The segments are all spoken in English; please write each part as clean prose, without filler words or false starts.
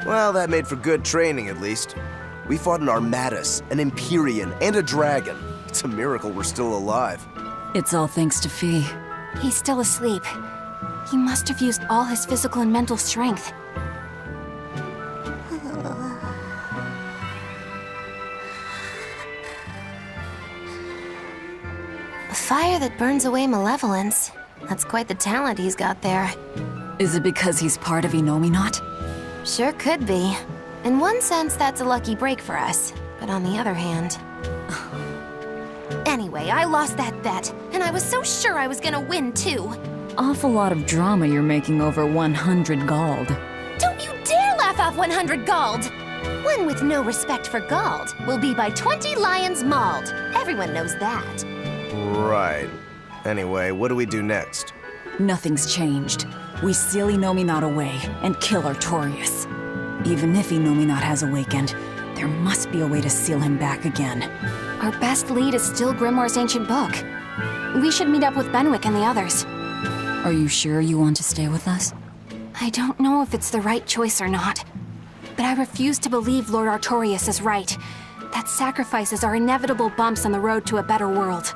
Well, that made for good training, at least. We fought an Armatus, an Empyrean, and a dragon. It's a miracle we're still alive. It's all thanks to Fee. He's still asleep. He must have used all his physical and mental strength. A fire that burns away malevolence. That's quite the talent he's got there. Is it because he's part of Innominat? Sure could be. In one sense, that's a lucky break for us. But on the other hand... Anyway, I lost that bet, and I was so sure I was gonna win, too. Awful lot of drama you're making over 100 gold. Don't you dare laugh off 100 gold! One with no respect for gold will be by 20 lions mauled. Everyone knows that. Right. Anyway, what do we do next? Nothing's changed. We seal Innominat away and kill Artorius. Even if Innominat has awakened, there must be a way to seal him back again. Our best lead is still Grimoire's ancient book. We should meet up with Benwick and the others. Are you sure you want to stay with us? I don't know if it's the right choice or not. But I refuse to believe Lord Artorius is right. That sacrifices are inevitable bumps on the road to a better world.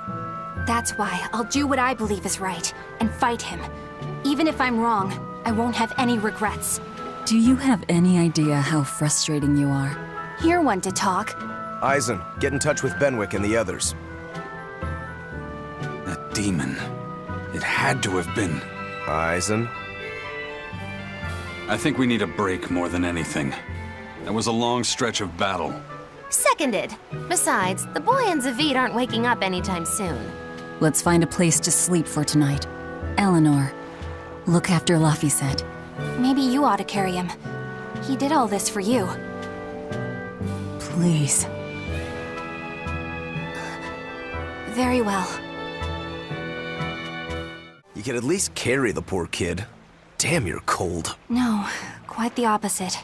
That's why I'll do what I believe is right, and fight him. Even if I'm wrong, I won't have any regrets. Do you have any idea how frustrating you are? You're one to talk. Eisen, get in touch with Benwick and the others. That demon. It had to have been. Eisen? I think we need a break more than anything. That was a long stretch of battle. Seconded. Besides, the boy and Zavid aren't waking up anytime soon. Let's find a place to sleep for tonight. Eleanor, look after Laphicet. Maybe you ought to carry him. He did all this for you. Please. Very well. You could at least carry the poor kid. Damn, you're cold. No, quite the opposite.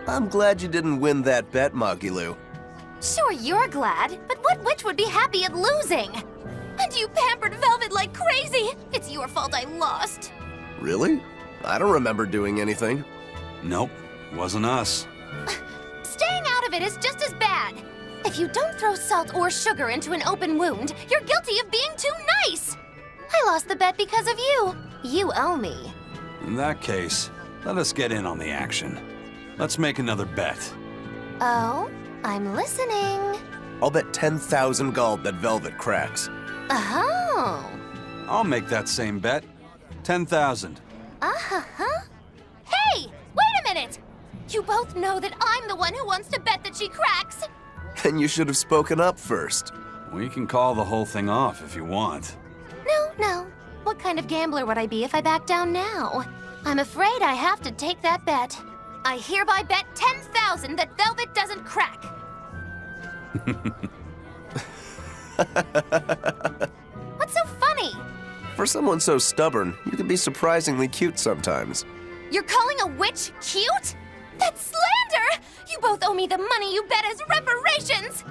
I'm glad you didn't win that bet, Magilou. Sure, you're glad, but what witch would be happy at losing? And you pampered Velvet like crazy! It's your fault I lost. Really? I don't remember doing anything. Nope, wasn't us. Staying out of it is just as bad. If you don't throw salt or sugar into an open wound, you're guilty of being too nice. I lost the bet because of you. You owe me. In that case, let us get in on the action. Let's make another bet. Oh? I'm listening. I'll bet 10,000 gold that Velvet cracks. Oh. I'll make that same bet. 10,000. Uh-huh. Hey! Wait a minute! You both know that I'm the one who wants to bet that she cracks. Then you should have spoken up first. We can call the whole thing off if you want. No. What kind of gambler would I be if I back down now? I'm afraid I have to take that bet. I hereby bet 10,000 that Velvet doesn't crack. What's so funny? For someone so stubborn, you can be surprisingly cute sometimes. You're calling a witch cute? That's slander! You both owe me the money you bet as reparations!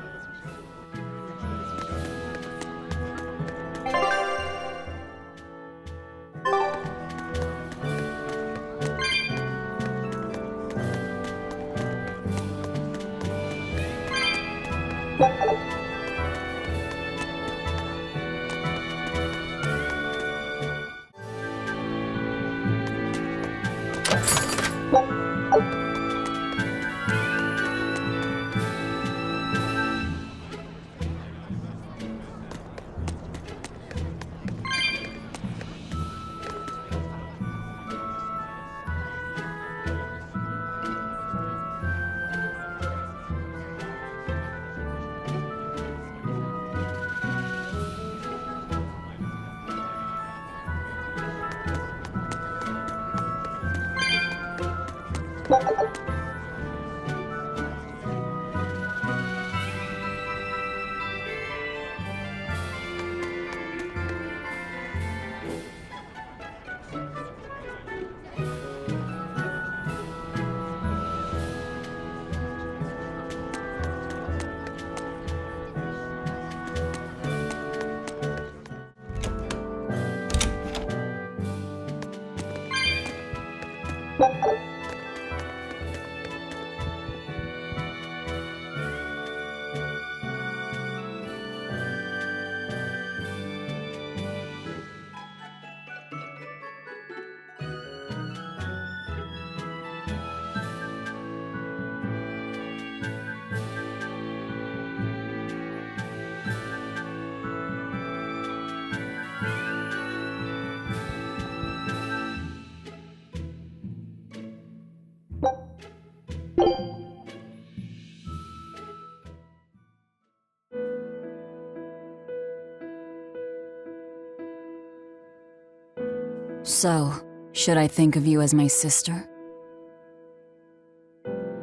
So, should I think of you as my sister?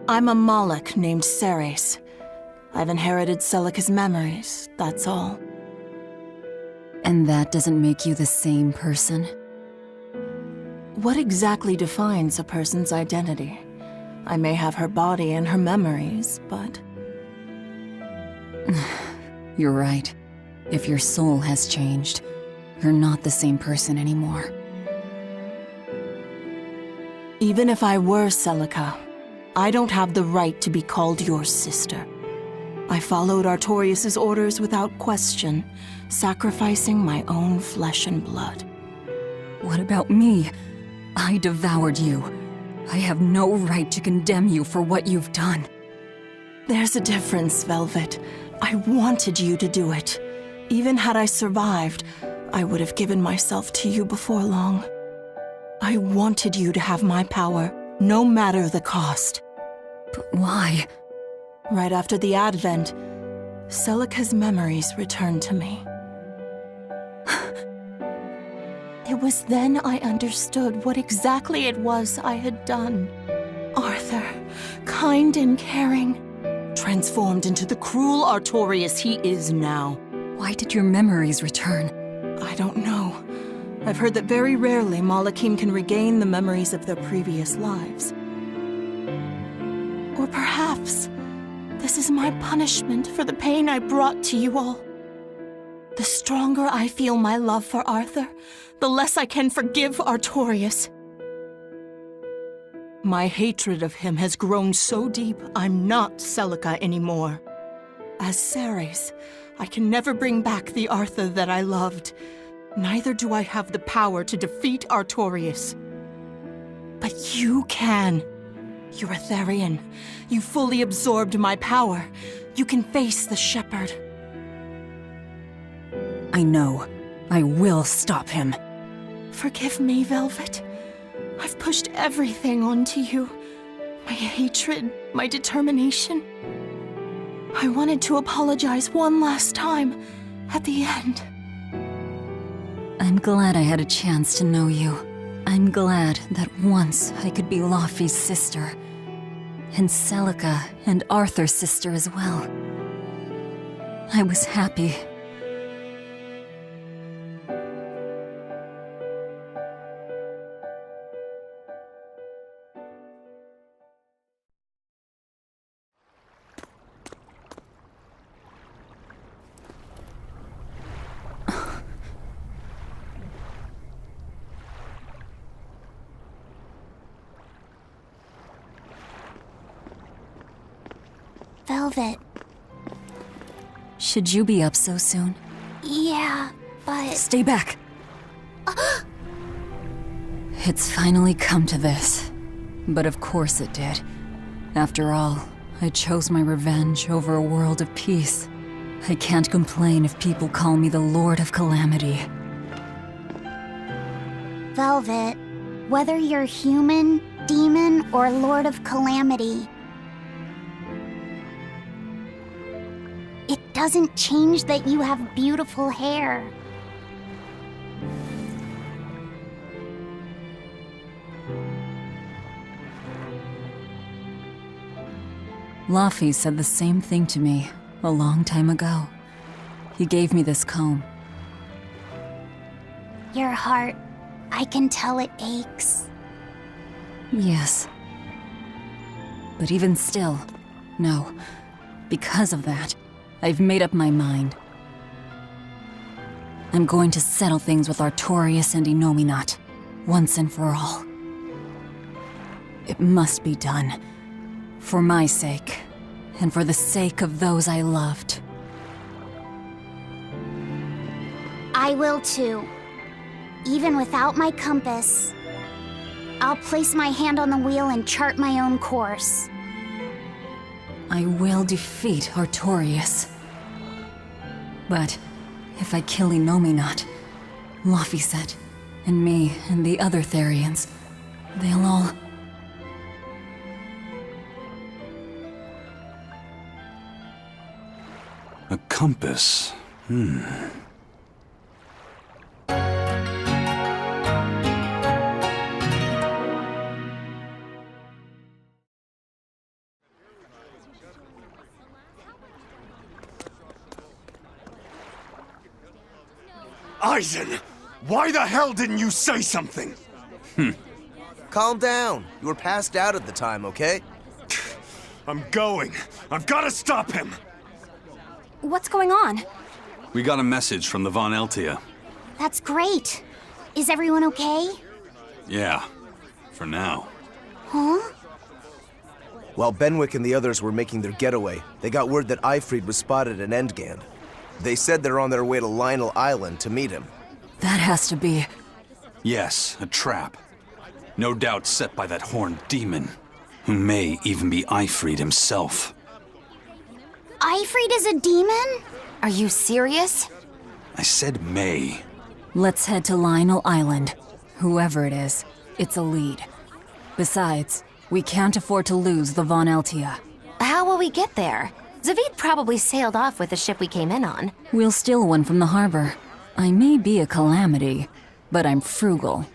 I'm a Moloch named Ceres. I've inherited Celica's memories, that's all. And that doesn't make you the same person? What exactly defines a person's identity? I may have her body and her memories, but... You're right. If your soul has changed, you're not the same person anymore. Even if I were Celica, I don't have the right to be called your sister. I followed Artorius' orders without question, sacrificing my own flesh and blood. What about me? I devoured you. I have no right to condemn you for what you've done. There's a difference, Velvet. I wanted you to do it. Even had I survived, I would have given myself to you before long. I wanted you to have my power, no matter the cost. But why? Right after the Advent, Celica's memories returned to me. It was then I understood what exactly it was I had done. Arthur, kind and caring, transformed into the cruel Artorius he is now. Why did your memories return? I don't know. I've heard that very rarely Malachim can regain the memories of their previous lives. Or perhaps this is my punishment for the pain I brought to you all. The stronger I feel my love for Arthur, the less I can forgive Artorius. My hatred of him has grown so deep, I'm not Celica anymore. As Ceres, I can never bring back the Arthur that I loved. Neither do I have the power to defeat Artorius. But you can. You're a Therian. You fully absorbed my power. You can face the Shepherd. I know. I will stop him. Forgive me, Velvet. I've pushed everything onto you. My hatred, my determination. I wanted to apologize one last time, at the end. I'm glad I had a chance to know you. I'm glad that once I could be Laufey's sister. And Celica and Arthur's sister as well. I was happy. Velvet. Should you be up so soon? Yeah, but... Stay back! It's finally come to this. But of course it did. After all, I chose my revenge over a world of peace. I can't complain if people call me the Lord of Calamity. Velvet, whether you're human, demon, or Lord of Calamity, it doesn't change that you have beautiful hair. Laufey said the same thing to me a long time ago. He gave me this comb. Your heart, I can tell it aches. Yes. But even still, no. Because of that, I've made up my mind. I'm going to settle things with Artorius and Innominat, once and for all. It must be done. For my sake, and for the sake of those I loved. I will too. Even without my compass, I'll place my hand on the wheel and chart my own course. I will defeat Artorius. But if I kill Innominat, Laufey said, and me and the other Therians, they'll all... A compass. Eisen! Why the hell didn't you say something? Calm down. You were passed out at the time, okay? I'm going. I've got to stop him! What's going on? We got a message from the Von Eltia. That's great. Is everyone okay? Yeah, for now. Huh? While Benwick and the others were making their getaway, they got word that Aifread was spotted at Endgand. They said they're on their way to Lionel Island to meet him. That has to be... Yes, a trap. No doubt set by that horned demon, who may even be Aifread himself. Aifread is a demon? Are you serious? I said may. Let's head to Lionel Island. Whoever it is, it's a lead. Besides, we can't afford to lose the Von Eltia. How will we get there? Zavid probably sailed off with the ship we came in on. We'll steal one from the harbor. I may be a calamity, but I'm frugal.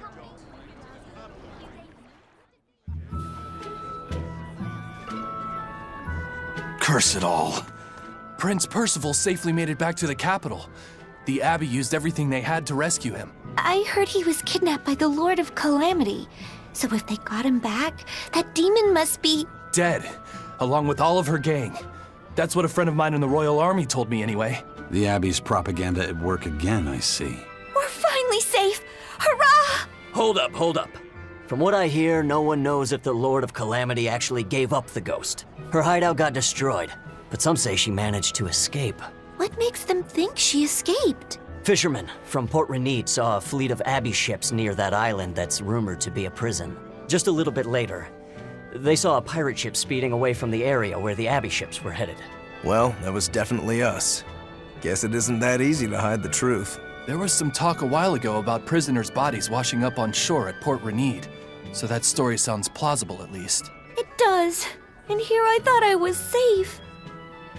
Curse it all. Prince Percival safely made it back to the capital. The Abbey used everything they had to rescue him. I heard he was kidnapped by the Lord of Calamity. So if they got him back, that demon must be... Dead, along with all of her gang. That's what a friend of mine in the Royal Army told me anyway. The Abbey's propaganda at work again, I see. We're finally safe! Hurrah! Hold up. From what I hear, no one knows if the Lord of Calamity actually gave up the ghost. Her hideout got destroyed, but some say she managed to escape. What makes them think she escaped? Fishermen from Port Renid saw a fleet of Abbey ships near that island that's rumored to be a prison. Just a little bit later, they saw a pirate ship speeding away from the area where the Abbey ships were headed. Well, that was definitely us. Guess it isn't that easy to hide the truth. There was some talk a while ago about prisoners' bodies washing up on shore at Port Renid, so that story sounds plausible at least. It does. And here I thought I was safe.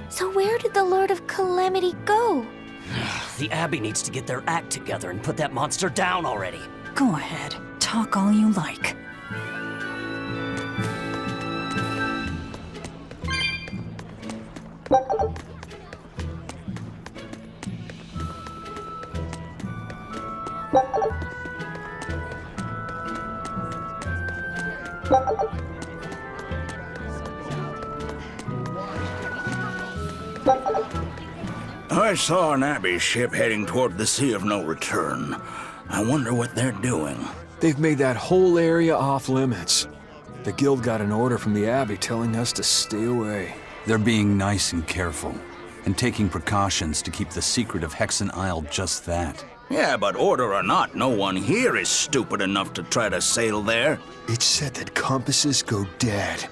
So where did the Lord of Calamity go? The Abbey needs to get their act together and put that monster down already. Go ahead. Talk all you like. I saw an Abbey ship heading toward the Sea of No Return. I wonder what they're doing. They've made that whole area off limits. The Guild got an order from the Abbey telling us to stay away. They're being nice and careful, and taking precautions to keep the secret of Hexen Isle just that. Yeah, but order or not, no one here is stupid enough to try to sail there. It's said that compasses go dead,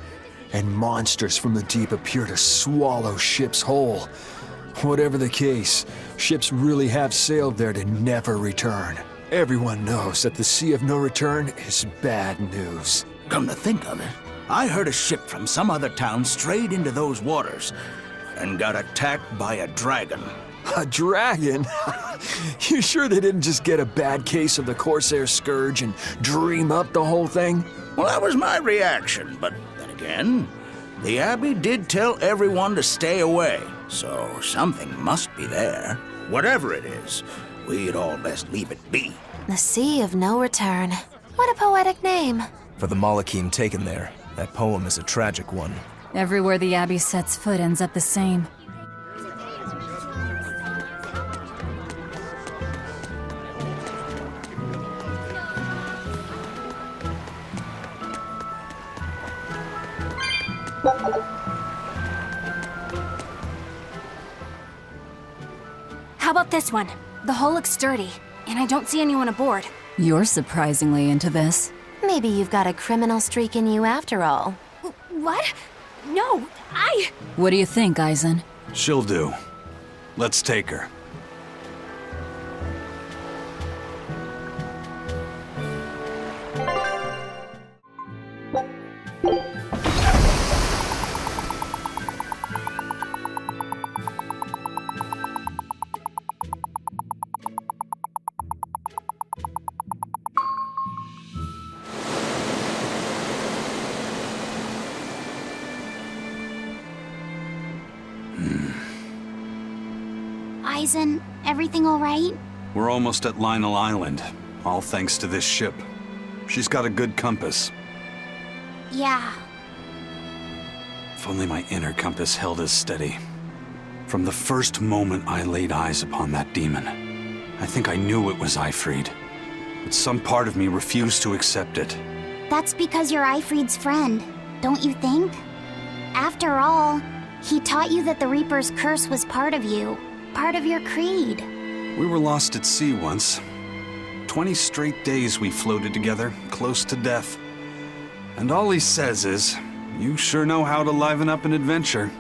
and monsters from the deep appear to swallow ships whole. Whatever the case, ships really have sailed there to never return. Everyone knows that the Sea of No Return is bad news. Come to think of it, I heard a ship from some other town strayed into those waters and got attacked by a dragon. A dragon? You sure they didn't just get a bad case of the Corsair Scourge and dream up the whole thing? Well, that was my reaction, but then again, the Abbey did tell everyone to stay away, so something must be there. Whatever it is, we'd all best leave it be. The Sea of No Return. What a poetic name. For the Malachim taken there, that poem is a tragic one. Everywhere the Abbey sets foot ends up the same. How about this one? The hull looks sturdy, and I don't see anyone aboard. You're surprisingly into this. Maybe you've got a criminal streak in you after all. What? No, What do you think, Eisen? She'll do. Let's take her. Eisen, everything all right? We're almost at Lionel Island, all thanks to this ship. She's got a good compass. Yeah. If only my inner compass held as steady. From the first moment I laid eyes upon that demon, I think I knew it was Aifread. But some part of me refused to accept it. That's because you're Aifread's friend, don't you think? After all, he taught you that the Reaper's curse was part of you, part of your creed. We were lost at sea once. 20 straight days we floated together, close to death. And all he says is, "You sure know how to liven up an adventure."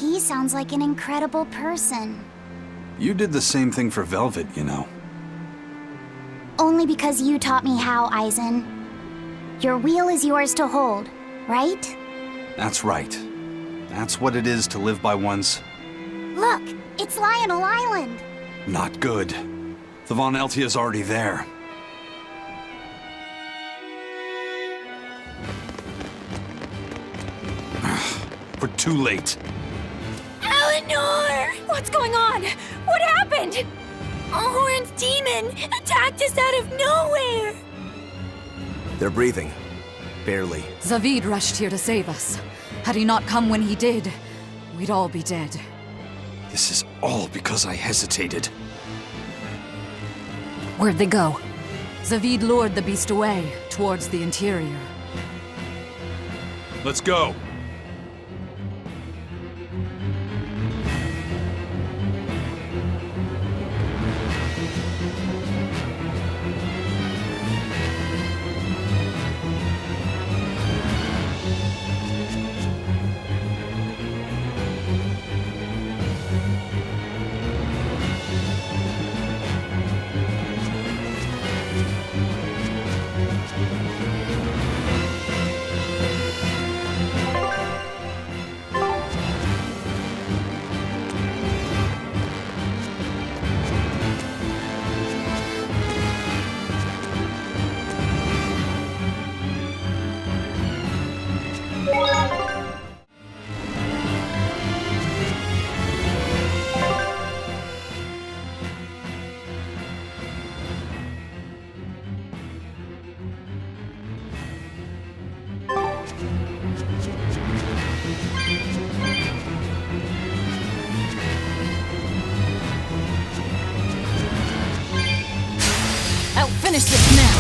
He sounds like an incredible person. You did the same thing for Velvet, you know. Only because you taught me how, Eisen. Your wheel is yours to hold, right? That's right. That's what it is to live by one's... Look, it's Lionel Island. Not good. The Von Eltia's already there. We're too late. Eleanor! What's going on? What happened? A horned demon attacked us out of nowhere! They're breathing. Barely. Zavid rushed here to save us. Had he not come when he did, we'd all be dead. This is all because I hesitated. Where'd they go? Zavid lured the beast away, towards the interior. Let's go. finish this now!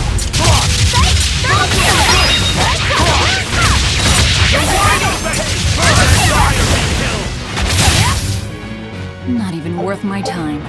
Not even worth my time.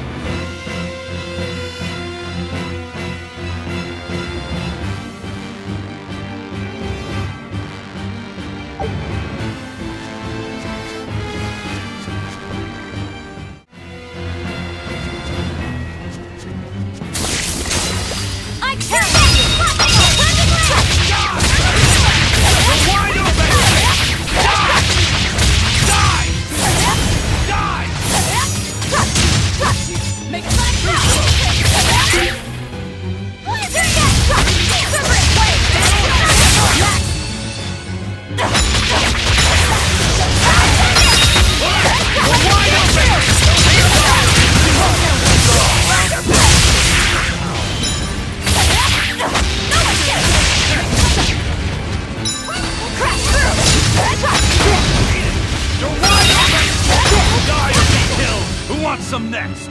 Some next.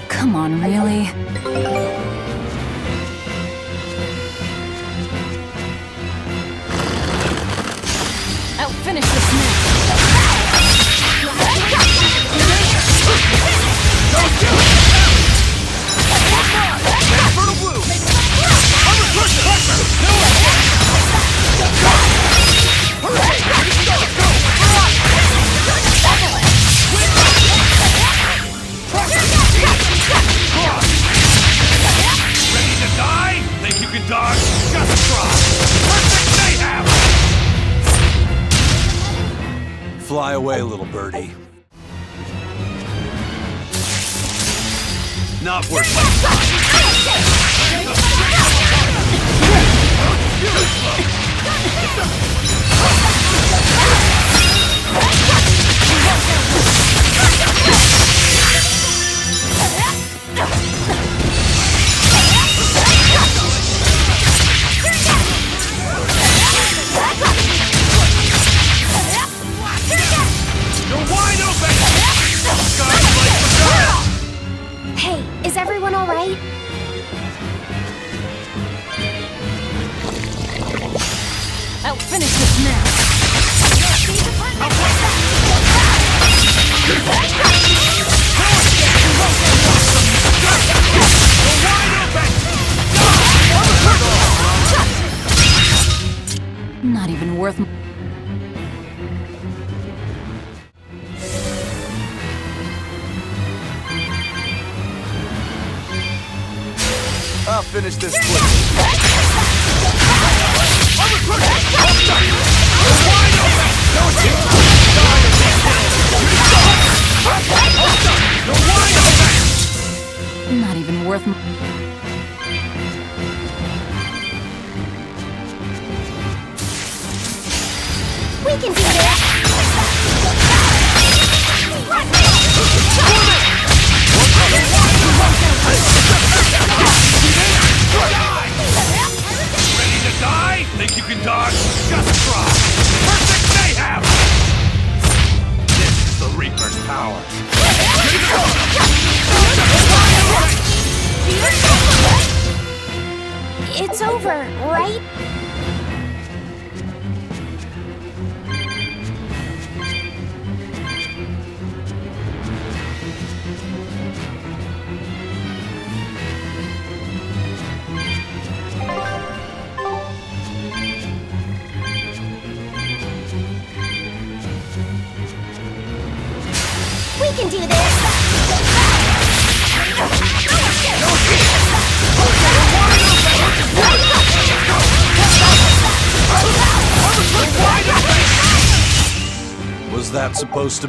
Come on, really? I'll finish this now! Fly away, little birdie. Not worth my Hey, is everyone all right? I'll finish this now! Not even worth... I'll finish this quick. Not even worth... We can do this! power. It's over, right? We can do this! Was that supposed to...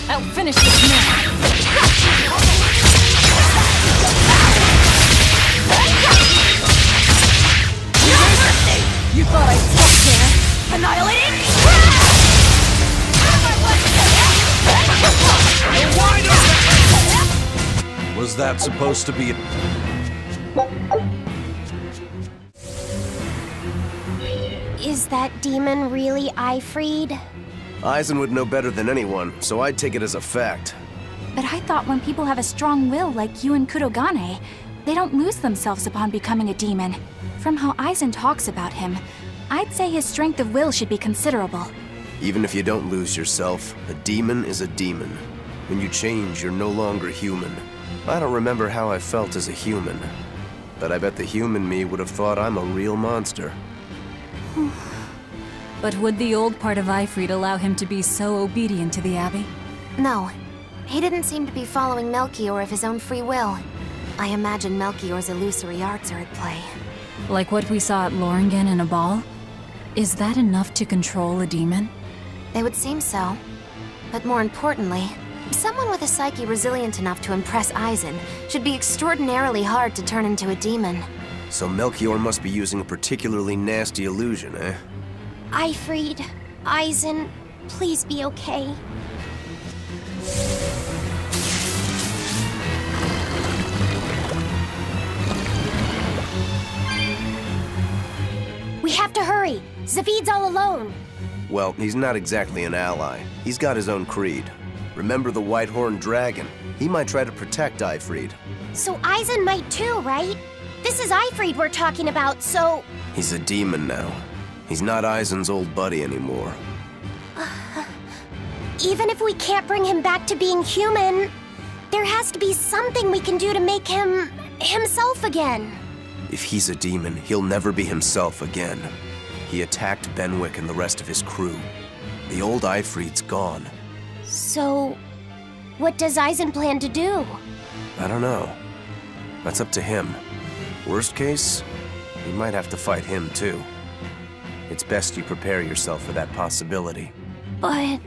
I'll finish this now. You thought I'd stop there? Annihilating? Was that supposed to be a... Is that demon really Aifread? Eisen would know better than anyone, so I'd take it as a fact. But I thought when people have a strong will like you and Kurogane, they don't lose themselves upon becoming a demon. From how Eisen talks about him, I'd say his strength of will should be considerable. Even if you don't lose yourself, a demon is a demon. When you change, you're no longer human. I don't remember how I felt as a human, but I bet the human me would have thought I'm a real monster. But would the old part of Aifread allow him to be so obedient to the Abbey? No. He didn't seem to be following Melchior of his own free will. I imagine Melchior's illusory arts are at play. Like what we saw at Loringen in a ball? Is that enough to control a demon? They would seem so. But more importantly, someone with a psyche resilient enough to impress Eisen should be extraordinarily hard to turn into a demon. So Melchior must be using a particularly nasty illusion, eh? Aifread, Eisen, please be okay. We have to hurry! Zavid's all alone! Well, he's not exactly an ally. He's got his own creed. Remember the White-Horned Dragon? He might try to protect Aifread. So Eisen might too, right? This is Aifread we're talking about, so... He's a demon now. He's not Eisen's old buddy anymore. Even if we can't bring him back to being human, there has to be something we can do to make him... himself again. If he's a demon, he'll never be himself again. He attacked Benwick and the rest of his crew. The old Aifread's gone. So... what does Eisen plan to do? I don't know. That's up to him. Worst case, we might have to fight him too. It's best you prepare yourself for that possibility. But...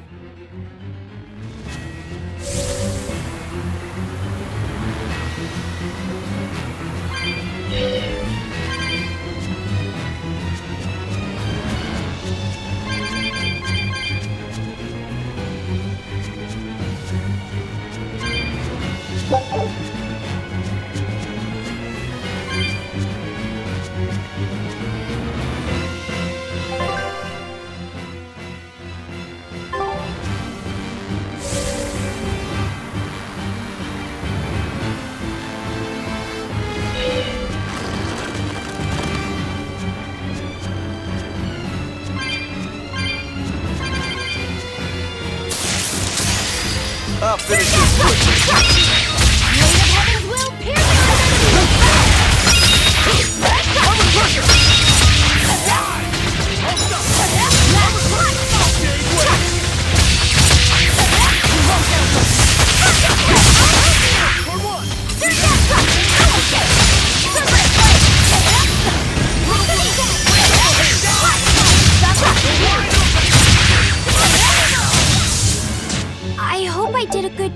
I'll finish this quickly. Native Heavens will pierce I hope I did a good...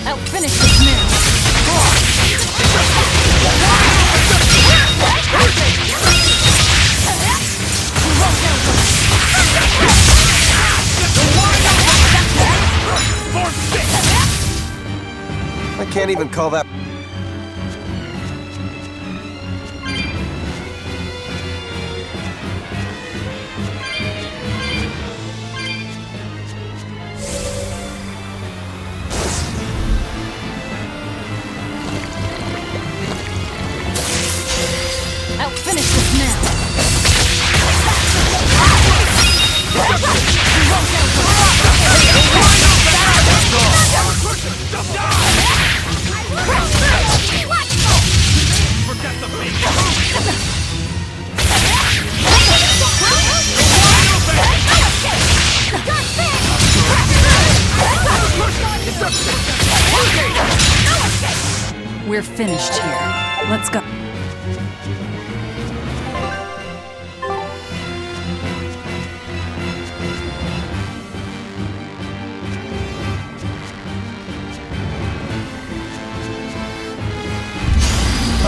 I'll finish this now. The can't even call that... I'll finish this now. We're finished here. Let's go.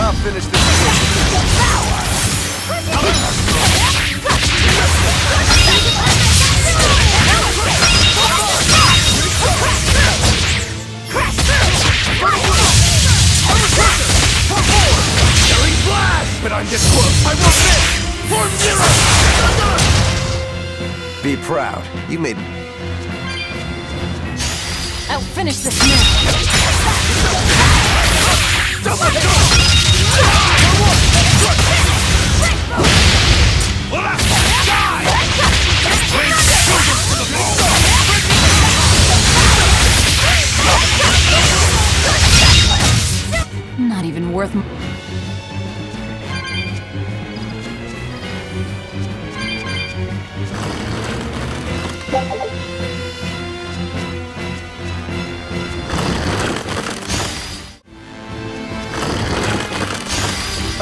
I'll finish this. But I'm this close. I won't miss. Form 0. Be proud. You made... I'll finish this now. Not even worth...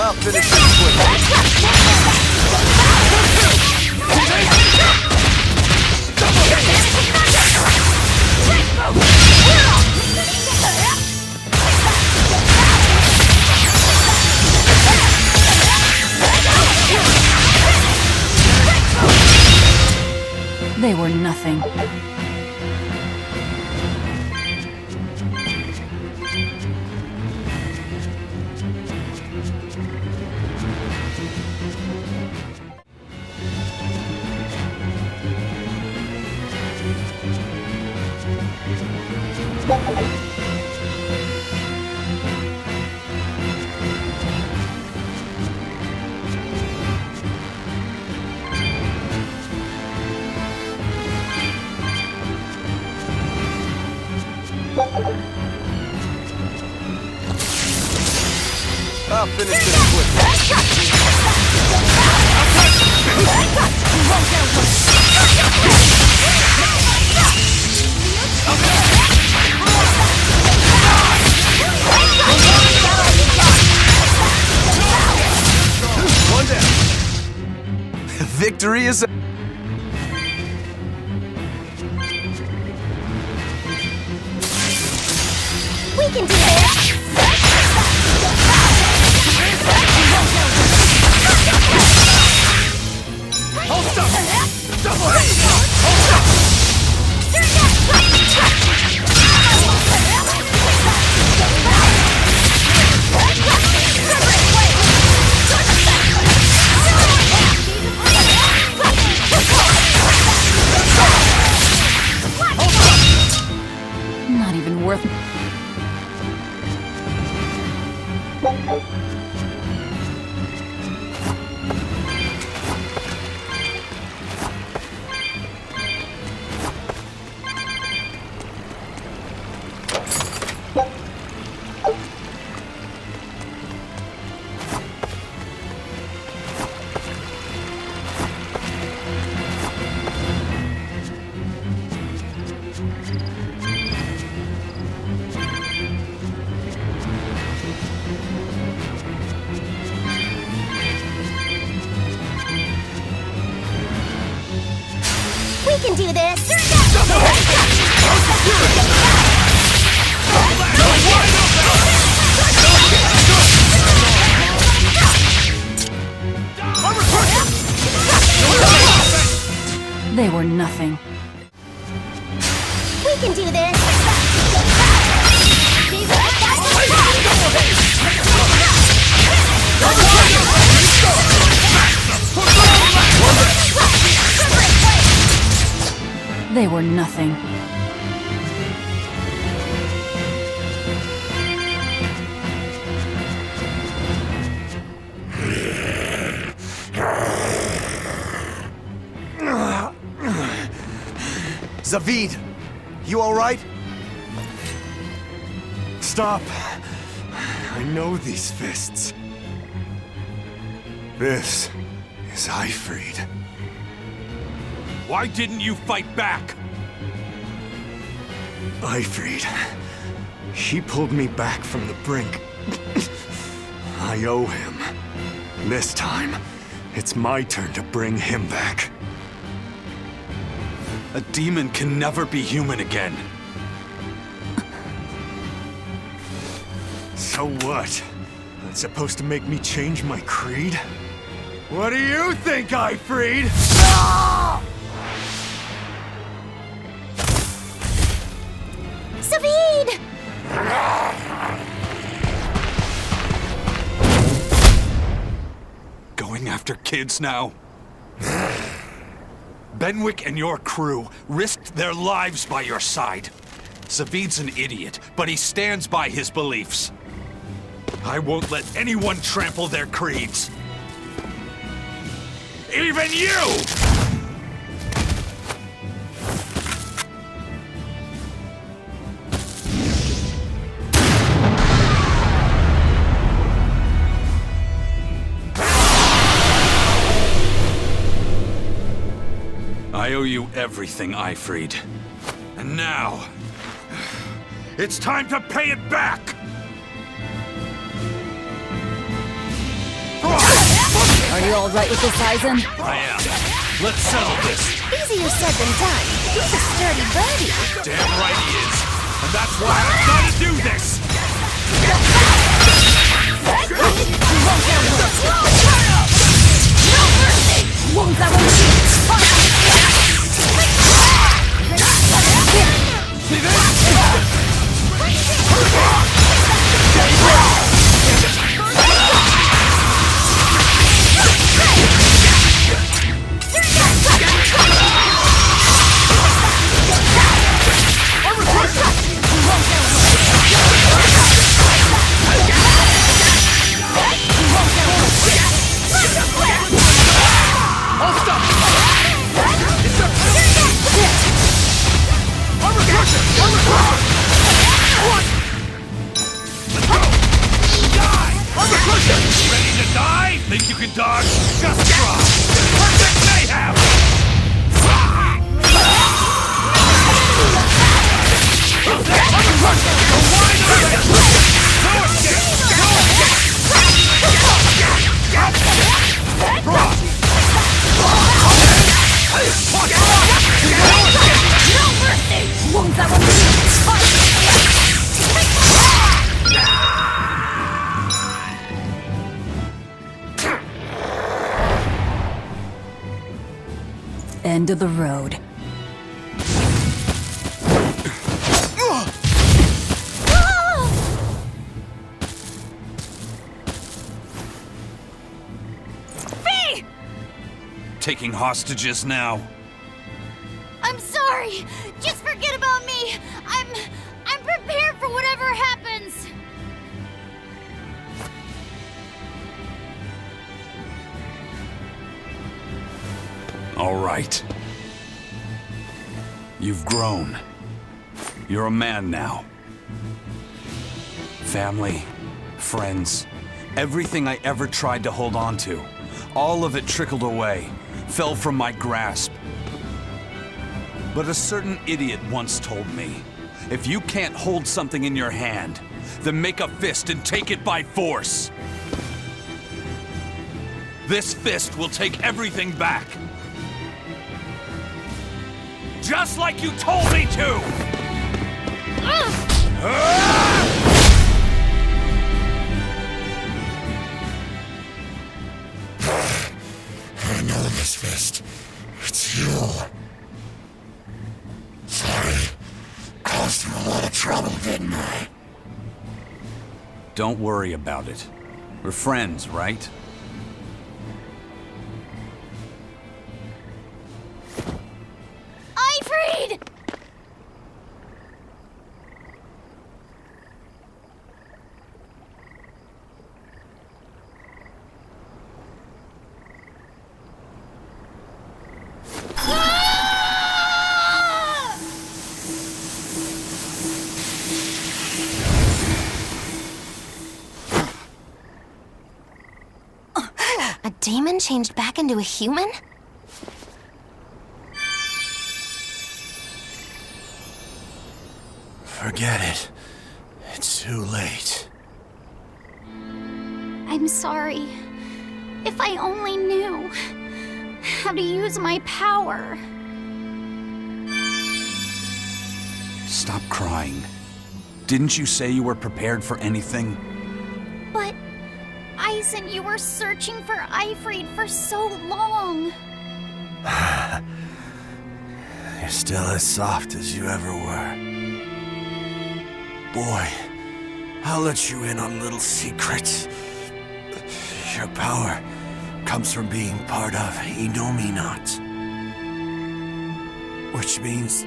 I'll finish this quickly. They were nothing. I'll finish this quickly. One down. Victory is... We can do this! Hold up! Double hit! Hold up! Not even worth... We can do this! They were nothing. We can do this! They were nothing. Zavid! You alright? Stop. I know these fists. This is Aifread. Why didn't you fight back? Aifread. He pulled me back from the brink. I owe him. This time, it's my turn to bring him back. A demon can never be human again. So what? That's supposed to make me change my creed? What do you think, Aifread? Zavid! Going after kids now? Benwick and your crew risked their lives by your side. Zavid's an idiot, but he stands by his beliefs. I won't let anyone trample their creeds. Even you! I owe you everything, Aifread. And now, it's time to pay it back! Are you all right with this, Eisen? I am. Let's settle this. Easier said than done. He's a sturdy buddy. Damn right he is. And that's why I've got to do this! Ready to die? Think you can dodge? Just try! Perfect mayhem! End of the road. Taking hostages now. I'm sorry. Just forget about me. I'm prepared for whatever happens. All right. You've grown. You're a man now. Family, friends, everything I ever tried to hold on to, all of it trickled away, fell from my grasp. But a certain idiot once told me, if you can't hold something in your hand, then make a fist and take it by force. This fist will take everything back. Just like you told me to! I know this fist. It's you. Sorry. Caused you a lot of trouble, didn't I? Don't worry about it. We're friends, right? Aifread! Daemon changed back into a human? Forget it. It's too late. I'm sorry. If I only knew how to use my power. Stop crying. Didn't you say you were prepared for anything? But, Eisen, you were searching for Aifread for so long. You're still as soft as you ever were. Boy, I'll let you in on little secrets. Your power comes from being part of Innominat. Which means,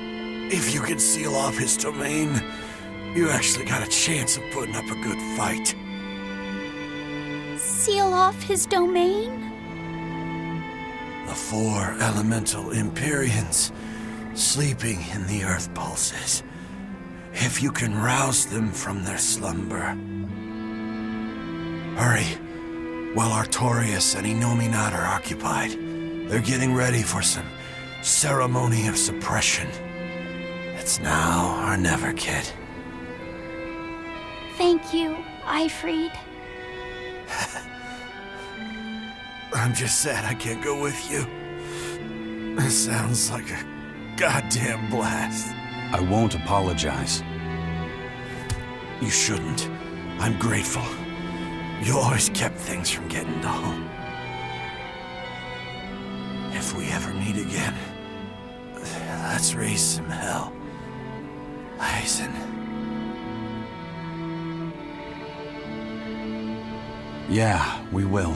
if you can seal off his domain, you actually got a chance of putting up a good fight. Seal off his domain? The 4 elemental Empyreans sleeping in the earth pulses. If you can rouse them from their slumber. Hurry, while Artorias and Innominat are occupied. They're getting ready for some ceremony of suppression. It's now or never, kid. Thank you, Aifread. I'm just sad I can't go with you. It sounds like a goddamn blast. I won't apologize. You shouldn't. I'm grateful. You always kept things from getting dull. If we ever meet again, let's raise some hell. Eisen. Yeah, we will.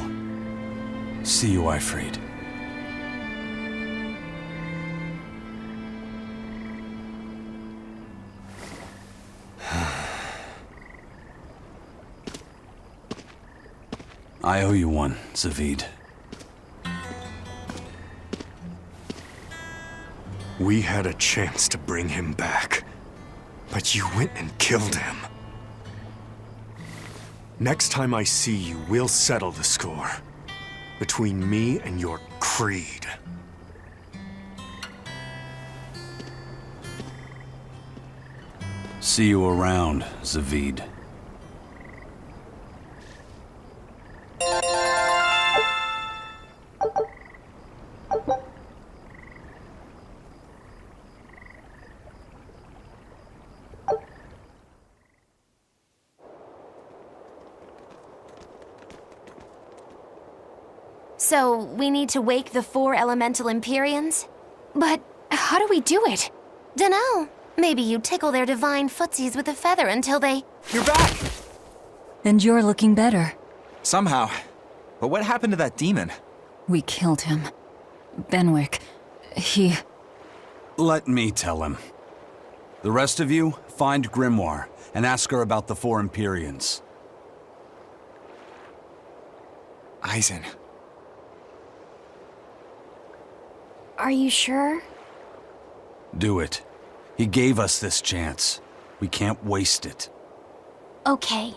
See you, Aifread. I owe you one, Zavid. We had a chance to bring him back, but you went and killed him. Next time I see you, we'll settle the score. Between me and your creed. See you around, Zavid. So, we need to wake the 4 elemental Empyreans? But how do we do it? Dunno. Maybe you tickle their divine footsies with a feather until they... You're back! And you're looking better. Somehow. But what happened to that demon? We killed him. Benwick, he... Let me tell him. The rest of you, find Grimoire and ask her about the 4 Empyreans. Eisen. Are you sure? Do it. He gave us this chance. We can't waste it. Okay.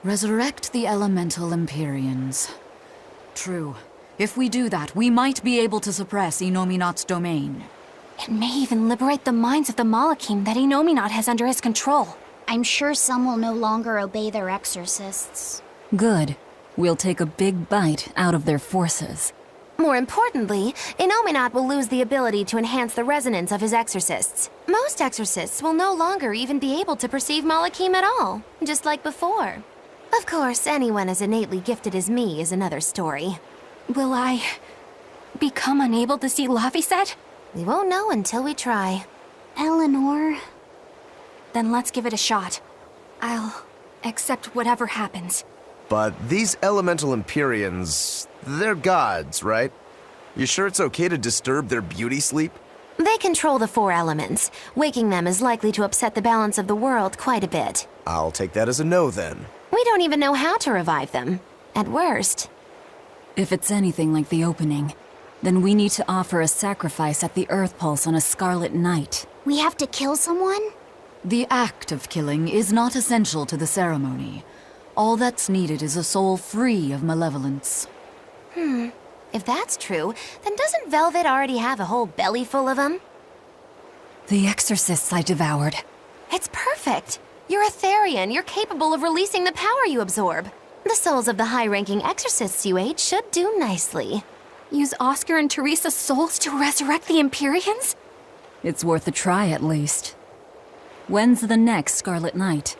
Resurrect the elemental Empyreans. True. If we do that, we might be able to suppress Inominat's domain. It may even liberate the minds of the Malachim that Inominat has under his control. I'm sure some will no longer obey their exorcists. Good. We'll take a big bite out of their forces. More importantly, Inominat will lose the ability to enhance the resonance of his exorcists. Most exorcists will no longer even be able to perceive Malachim at all, just like before. Of course, anyone as innately gifted as me is another story. Will I become unable to see Laphicet? We won't know until we try. Eleanor... Then let's give it a shot. I'll accept whatever happens. But these elemental Empyreans, they're gods, right? You sure it's okay to disturb their beauty sleep? They control the 4 elements. Waking them is likely to upset the balance of the world quite a bit. I'll take that as a no then. We don't even know how to revive them. At worst. If it's anything like the opening, then we need to offer a sacrifice at the Earth Pulse on a Scarlet Night. We have to kill someone? The act of killing is not essential to the ceremony. All that's needed is a soul free of malevolence. If that's true, then doesn't Velvet already have a whole belly full of them? The exorcists I devoured. It's perfect. You're a Therian. You're capable of releasing the power you absorb. The souls of the high-ranking exorcists you ate should do nicely. Use Oscar and Teresa's souls to resurrect the Empyreans? It's worth a try at least. When's the next Scarlet Night?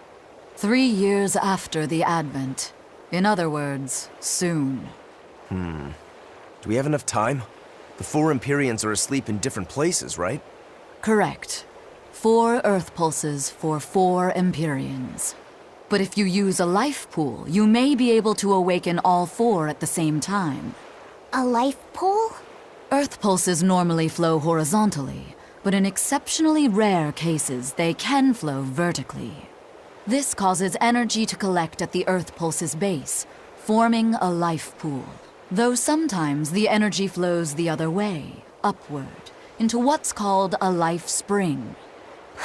3 years after the Advent. In other words, soon. Do we have enough time? The 4 Empyreans are asleep in different places, right? Correct. 4 Earth Pulses for 4 Empyreans. But if you use a life pool, you may be able to awaken all 4 at the same time. A life pool? Earth Pulses normally flow horizontally, but in exceptionally rare cases, they can flow vertically. This causes energy to collect at the Earth Pulse's base, forming a life pool. Though sometimes the energy flows the other way, upward, into what's called a life spring.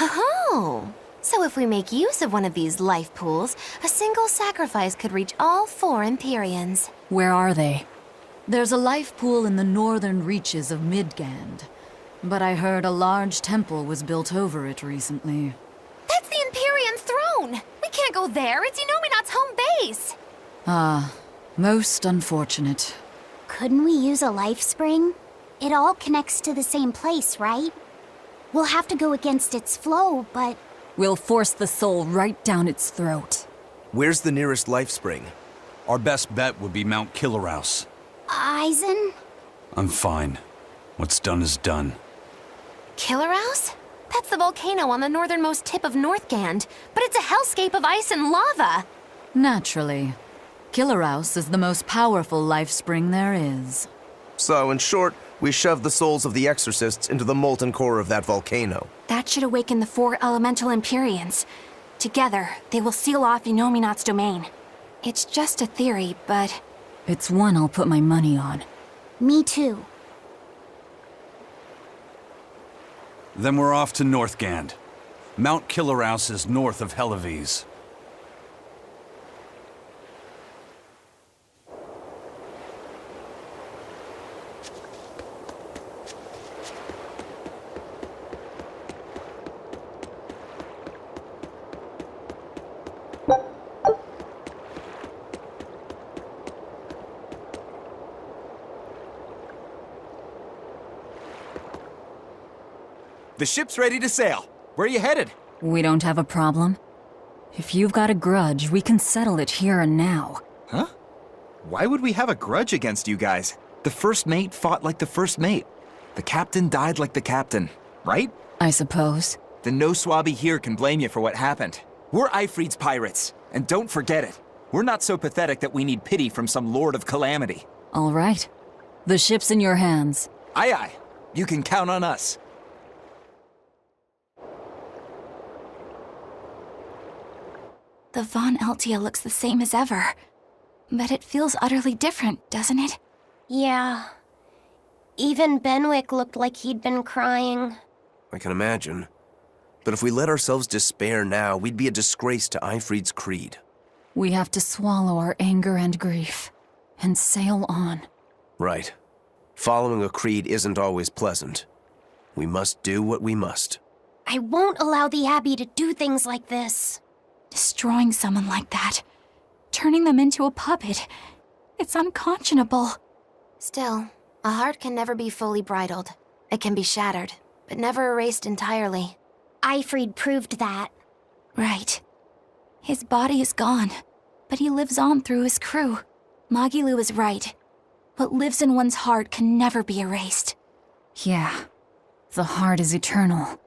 Oh! So if we make use of one of these life pools, a single sacrifice could reach all 4 Empyreans. Where are they? There's a life pool in the northern reaches of Midgand, but I heard a large temple was built over it recently. That's the Empyrean throne! We can't go there, it's Inominat's home base! Most unfortunate. Couldn't we use a life spring? It all connects to the same place, right? We'll have to go against its flow, but... We'll force the soul right down its throat. Where's the nearest life spring? Our best bet would be Mount Killerhouse. Eisen? I'm fine. What's done is done. Killerhouse? That's the volcano on the northernmost tip of Northgand, but it's a hellscape of ice and lava! Naturally. Killerhouse is the most powerful life spring there is. So, in short, we shove the souls of the exorcists into the molten core of that volcano. That should awaken the 4 elemental Empyreans. Together, they will seal off Inominat's domain. It's just a theory, but... It's one I'll put my money on. Me too. Then we're off to Northgand. Mount Killerhouse is north of Helives. The ship's ready to sail. Where are you headed? We don't have a problem. If you've got a grudge, we can settle it here and now. Huh? Why would we have a grudge against you guys? The first mate fought like the first mate. The captain died like the captain, right? I suppose. Then no swabby here can blame you for what happened. We're Aifread's pirates, and don't forget it. We're not so pathetic that we need pity from some lord of calamity. All right. The ship's in your hands. Aye aye. You can count on us. The Von Eltia looks the same as ever. But it feels utterly different, doesn't it? Yeah. Even Benwick looked like he'd been crying. I can imagine. But if we let ourselves despair now, we'd be a disgrace to Aifread's creed. We have to swallow our anger and grief, and sail on. Right. Following a creed isn't always pleasant. We must do what we must. I won't allow the Abbey to do things like this. Destroying someone like that, turning them into a puppet, it's unconscionable. Still, a heart can never be fully bridled. It can be shattered, but never erased entirely. Aifread proved that. Right. His body is gone, but he lives on through his crew. Magilu is right. What lives in one's heart can never be erased. Yeah. The heart is eternal.